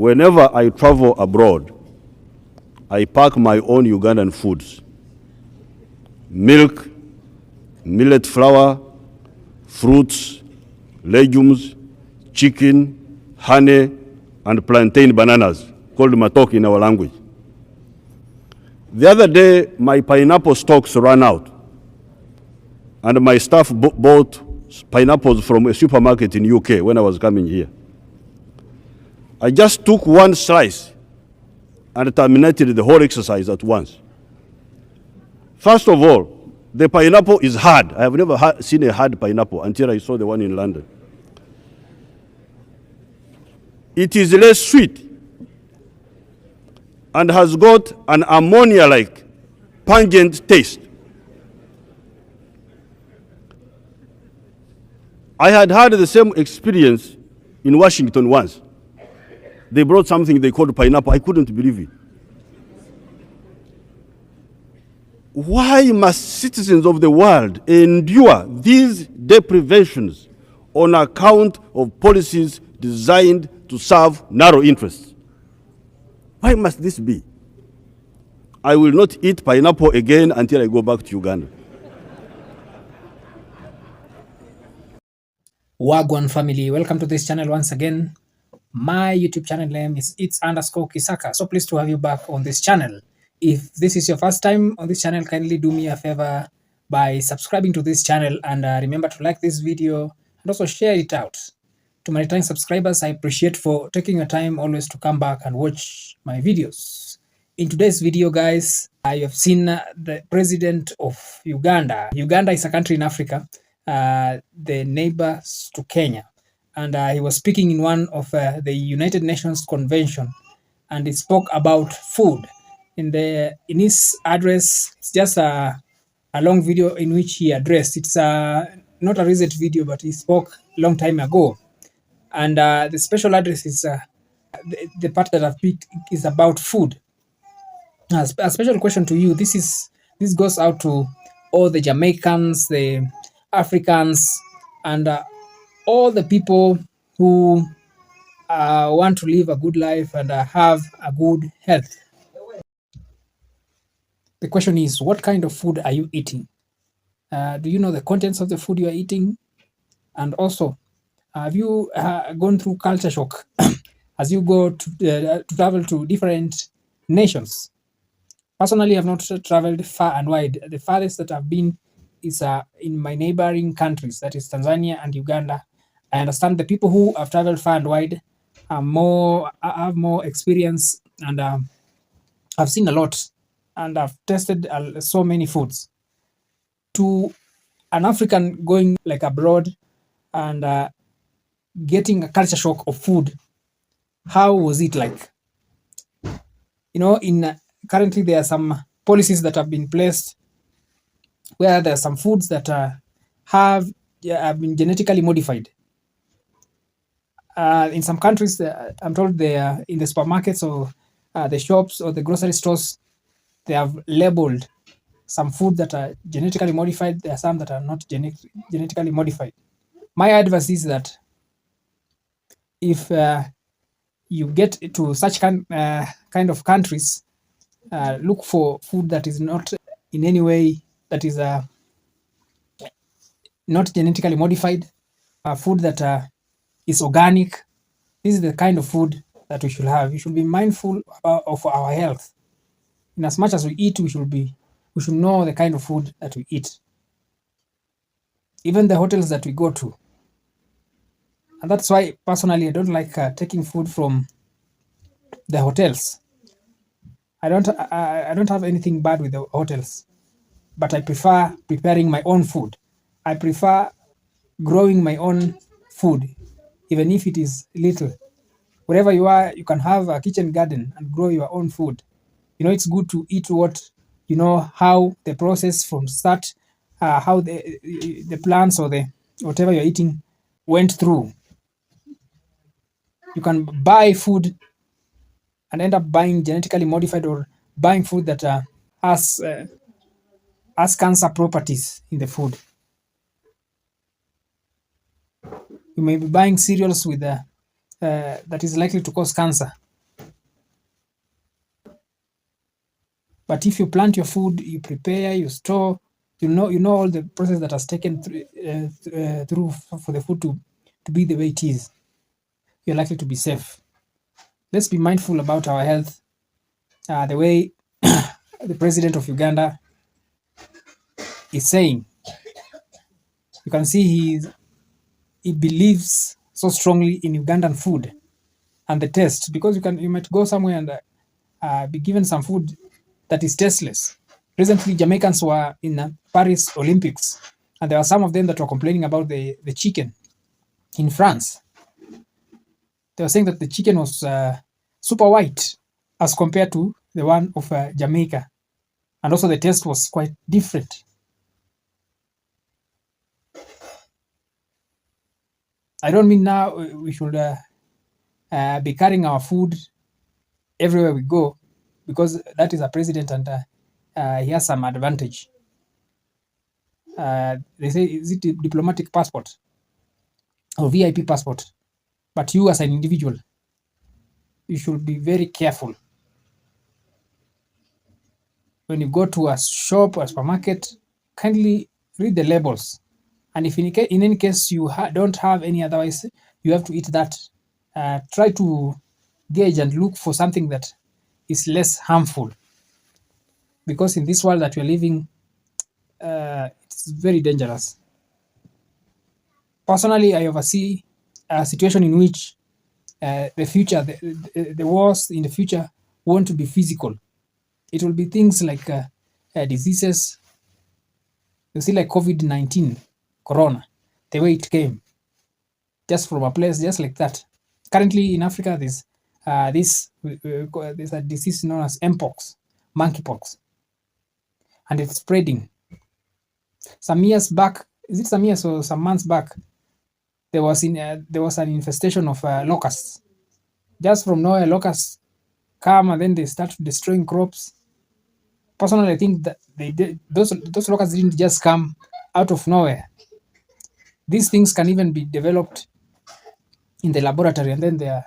whenever I travel abroad, I pack my own Ugandan foods: milk, millet flour, fruits, legumes, chicken, honey, and plantain bananas, called matoke in our language. The other day, my pineapple stocks ran out, and my staff bought pineapples from a supermarket in UK when I was coming here. I just took one slice and terminated the whole exercise at once. First of all, the pineapple is hard. I have never seen a hard pineapple until I saw the one in London. It is less sweet and has got an ammonia-like pungent taste. I had the same experience in Washington once. They brought something they called pineapple. I couldn't believe it. Why must citizens of the world endure these deprivations on account of policies designed to serve narrow interests? Why must this be? I will not eat pineapple again until I go back to Uganda. Wagwan family, welcome to this channel once again. My YouTube channel name is its_Kisaka. So pleased to have you back on this channel. If this is your first time on this channel, kindly do me a favor by subscribing to this channel, and remember to like this video and also share it out. To my returning subscribers, I appreciate for taking your time always to come back and watch my videos. In today's video, guys, I have seen the president of Uganda. Uganda is a country in Africa, the neighbors to Kenya. And he was speaking in one of the United Nations convention, and he spoke about food. In his address, it's just a long video in which he addressed. It's not a recent video, but he spoke a long time ago. And the special address is the part that I've picked is about food. A special question to you. This goes out to all the Jamaicans, the Africans, and all the people who want to live a good life and have a good health. The question is, what kind of food are you eating? Do you know the contents of the food you are eating? And also, have you gone through culture shock as you go to travel to different nations? Personally, I've not traveled far and wide. The farthest that I've been is in my neighboring countries, that is Tanzania and Uganda. I understand the people who have traveled far and wide have more experience, and I've seen a lot, and I've tasted so many foods. To an African going like abroad and getting a culture shock of food, how was it like? You know, currently there are some policies that have been placed where there are some foods that have been genetically modified. In some countries, I'm told they are in the supermarkets or the shops or the grocery stores, they have labeled some food that are genetically modified. There are some that are not genetically modified. My advice is that if you get to such kind of countries, look for food that is not in any way that is not genetically modified, food that is organic. This is the kind of food that we should have. We should be mindful of our health. In as much as we eat, we should know the kind of food that we eat. Even the hotels that we go to. And that's why personally I don't like taking food from the hotels. I don't have anything bad with the hotels, but I prefer preparing my own food. I prefer growing my own food, even if it is little. Wherever you are, you can have a kitchen garden and grow your own food. You know, it's good to eat what you know, how the process from start, how the plants or the whatever you're eating went through. You can buy food and end up buying genetically modified or buying food that has cancer properties in the food. You may be buying cereals with that is likely to cause cancer. But if you plant your food, you prepare, you store, you know all the process that has taken through for the food to be the way it is, you're likely to be safe. Let's be mindful about our health. The way the president of Uganda is saying, you can see he believes so strongly in Ugandan food and the taste, because you might go somewhere and be given some food that is tasteless. Recently, Jamaicans were in Paris Olympics, and there were some of them that were complaining about the chicken in France. They were saying that the chicken was super white as compared to the one of Jamaica, and also the taste was quite different. I don't mean now we should be carrying our food everywhere we go, because that is a president and he has some advantage. They say, is it a diplomatic passport or VIP passport? But you as an individual, you should be very careful. When you go to a shop or a supermarket, kindly read the labels. And if in any case you don't have any otherwise, you have to eat that. Try to gauge and look for something that is less harmful. Because in this world that we're living, it's very dangerous. Personally, I oversee a situation in which the wars in the future won't be physical. It will be things like diseases. You see, like COVID-19, Corona, the way it came, just from a place just like that. Currently in Africa, there's a disease known as mpox, monkeypox, and it's spreading. Some years back, is it some years or some months back, there was an infestation of locusts. Just from nowhere, locusts come and then they start destroying crops. Personally, I think that those locusts didn't just come out of nowhere. These things can even be developed in the laboratory, and then they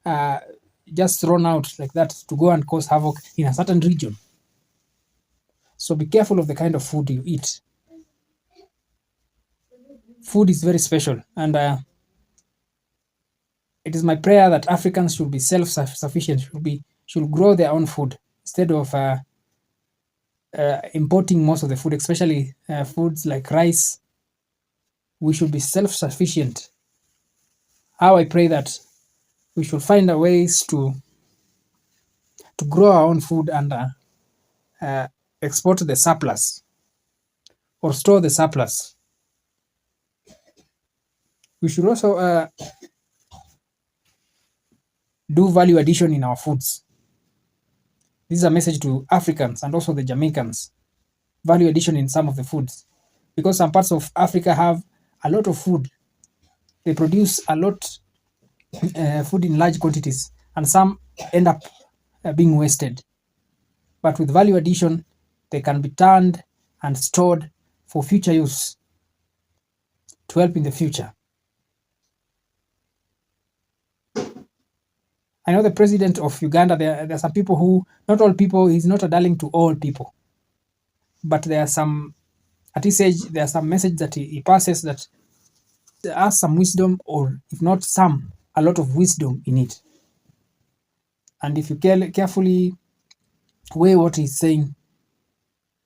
are just thrown out like that to go and cause havoc in a certain region. So be careful of the kind of food you eat. Food is very special, and it is my prayer that Africans should be self-sufficient, should grow their own food instead of importing most of the food, especially foods like rice. We should be self-sufficient. How I pray that we should find a ways to grow our own food and export the surplus or store the surplus. We should also do value addition in our foods. This is a message to Africans and also the Jamaicans. Value addition in some of the foods, because some parts of Africa have a lot of food. They produce a lot food in large quantities, and some end up being wasted. But with value addition, they can be turned and stored for future use to help in the future. I know the president of Uganda, there are some people who, not all people, he's not a darling to all people. But there are some, at his age, there are some message that he passes that there are some wisdom, or if not some, a lot of wisdom in it. And if you carefully weigh what he's saying,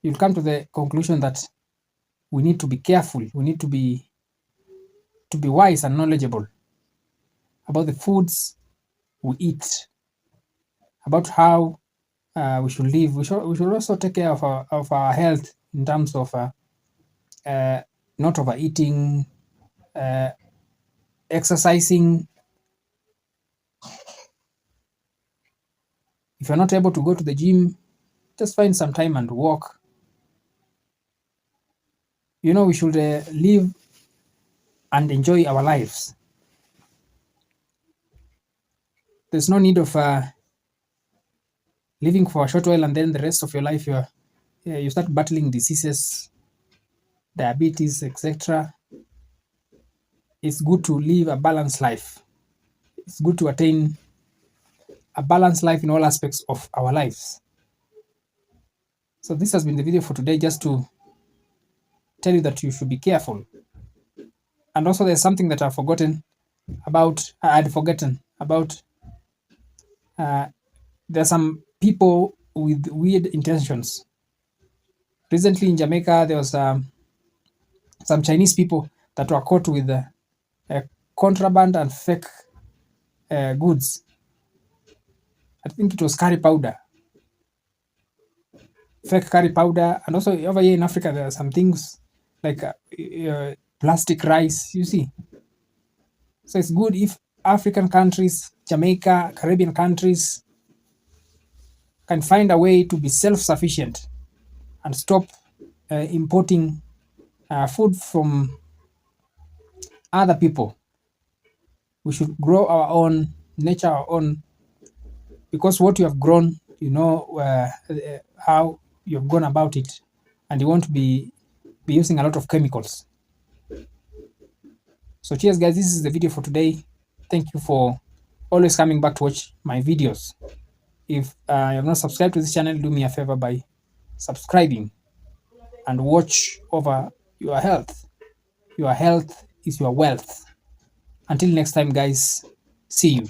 you'll come to the conclusion that we need to be careful. We need to be wise and knowledgeable about the foods we eat, about how we should live. We should also take care of our health in terms of not overeating, exercising. If you're not able to go to the gym, just find some time and walk. We should live and enjoy our lives. There's no need of living for a short while and then the rest of your life you start battling diseases, diabetes, etc. It's good to live a balanced life. It's good to attain a balanced life in all aspects of our lives. So this has been the video for today, just to tell you that you should be careful. And also there's something that I've forgotten about, I'd forgotten about. There are some people with weird intentions. Recently in Jamaica, there was some Chinese people that were caught with contraband and fake goods. I think it was curry powder, fake curry powder. And also over here in Africa, there are some things like plastic rice, you see. So it's good if African countries, Jamaica, Caribbean countries can find a way to be self-sufficient and stop importing food from other people. We should grow our own, nature our own, because what you have grown, you know how you have gone about it, and you won't be using a lot of chemicals. So cheers guys, this is the video for today. Thank you for always coming back to watch my videos. If you have not subscribed to this channel, do me a favor by subscribing and watch over your health. Your health is your wealth. Until next time guys, see you.